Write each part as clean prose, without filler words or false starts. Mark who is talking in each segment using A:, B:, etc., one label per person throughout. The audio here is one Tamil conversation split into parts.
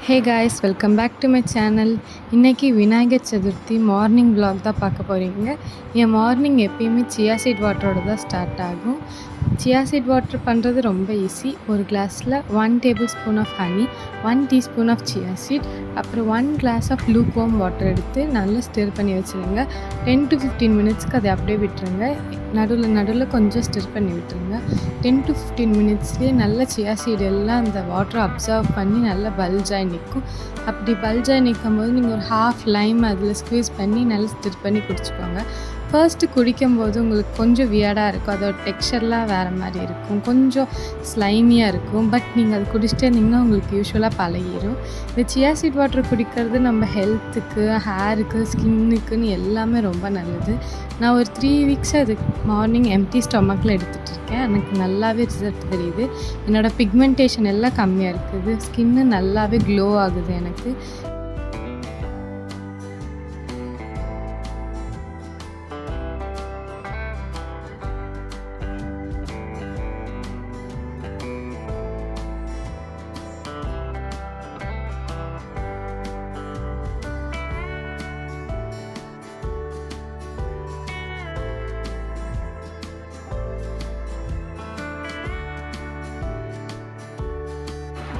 A: Hey guys, welcome back to my channel. இன்றைக்கி விநாயகர் சதுர்த்தி மார்னிங் vlog தான் பார்க்க போகிறீங்க. என் மார்னிங் எப்பயுமே சியா சீட் வாட்டரோட தான் ஸ்டார்ட் ஆகும். சியா சீட் வாட்டர் பண்ணுறது ரொம்ப ஈஸி. ஒரு கிளாஸில் 1 tablespoon of honey, 1 teaspoon of chia seed, அப்புறம் 1 glass of lukewarm water எடுத்து நல்லா ஸ்டிர் பண்ணி வச்சுருங்க. 10 to 15 மினிட்ஸ்க்கு அதை அப்படியே விட்டுருங்க. நடுவில் கொஞ்சம் ஸ்டிர் பண்ணி விட்டுருங்க. 10 to 15 மினிட்ஸ்லேயே நல்ல சியா சீட் எல்லாம் அந்த வாட்டரை அப்சர்வ் பண்ணி நல்லா பல்ஜாகி நிற்கும். அப்படி பல்ஜாகி நிற்கும் போது நீங்கள் ஒரு ஹாஃப் லைம் அதில் ஸ்க்வீஸ் பண்ணி நல்லா ஸ்டிர் பண்ணி குடிச்சிக்கோங்க. ஃபர்ஸ்ட்டு குடிக்கும்போது உங்களுக்கு கொஞ்சம் வியர்டாக இருக்கும், அதோட டெக்ஸ்சர்லாம் வேறு மாதிரி இருக்கும், கொஞ்சம் ஸ்லைமியாக இருக்கும். பட் நீங்கள் அது குடிச்சிட்டே இருந்தீங்கன்னா உங்களுக்கு யூஸ்வலாக பழகிடும். இந்த சியா சீட் வாட்டர் குடிக்கிறது நம்ம ஹெல்த்துக்கு, ஹேருக்கு, ஸ்கின்னுக்குன்னு எல்லாமே ரொம்ப நல்லது. நான் ஒரு 3 வீக்ஸ் அது மார்னிங் எம்டி ஸ்டொமக்கில் எடுத்துகிட்டு இருக்கேன். எனக்கு நல்லாவே ரிசல்ட் தெரியுது. என்னோடய பிக்மெண்டேஷன் எல்லாம் கம்மியாக இருக்குது, ஸ்கின்னு நல்லாவே க்ளோ ஆகுது எனக்கு.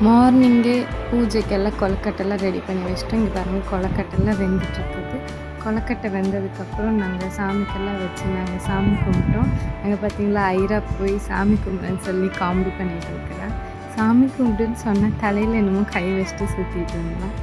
A: மார்னிங்கே பூஜைக்கெல்லாம் கொழுக்கட்டைலாம் ரெடி பண்ணி வச்சுட்டோம். இங்கே பாருங்கள், கொழுக்கட்டைலாம் வெந்துட்டுருக்குது. கொழுக்கட்டை வெந்ததுக்கப்புறம் நாங்கள் சாமிக்கெல்லாம் வச்சு நாங்கள் சாமி கும்பிட்டோம். நாங்கள் பார்த்திங்களா, ஐரா போய் சாமி கும்பிட்றேன்னு சொல்லி காமெடி பண்ணிகிட்டு இருக்கிறேன். சாமி கும்பிட்டுன்னு சொன்னால் தலையில் என்னமோ கை வச்சுட்டு சுற்றிட்டு இருந்தோம்.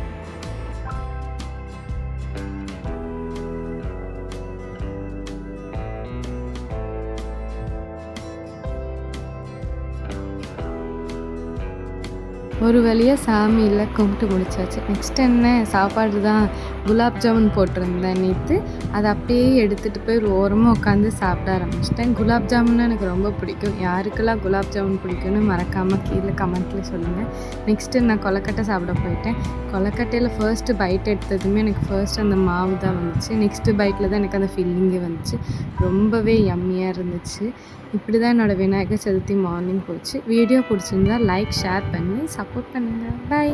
A: ஒரு வழியாக சாமியில் கும்பிட்டு முடிச்சாச்சு. நெக்ஸ்ட் என்ன, சாப்பாடு தான். குலாப் ஜாமுன் போட்டிருந்தேன் நேற்று, அதை அப்படியே எடுத்துகிட்டு போய் ஒரு ஓரமாக உட்காந்து சாப்பிட ஆரம்பிச்சிட்டேன். குலாப் ஜாமுன்னா எனக்கு ரொம்ப பிடிக்கும். யாருக்கெல்லாம் குலாப் ஜாமுன் பிடிக்கும்னு மறக்காமல் கீழே கமெண்ட்டில் சொல்லுங்கள். நெக்ஸ்ட்டு நான் கொழுக்கட்டை சாப்பிட போயிட்டேன். கொழுக்கட்டையில் ஃபர்ஸ்ட்டு பைட் எடுத்ததுமே எனக்கு ஃபர்ஸ்ட் அந்த மாவு தான் வந்துச்சு. நெக்ஸ்ட்டு பைட்டில் தான் எனக்கு அந்த ஃபீலிங்கே வந்துச்சு. ரொம்பவே யம்மியாக இருந்துச்சு. இப்படி தான் என்னோடய விநாயகர் சதுர்த்தி மார்னிங் போச்சு. வீடியோ பிடிச்சிருந்தா லைக், ஷேர் பண்ணி சப்போர்ட் பண்ணுங்கள். பாய்.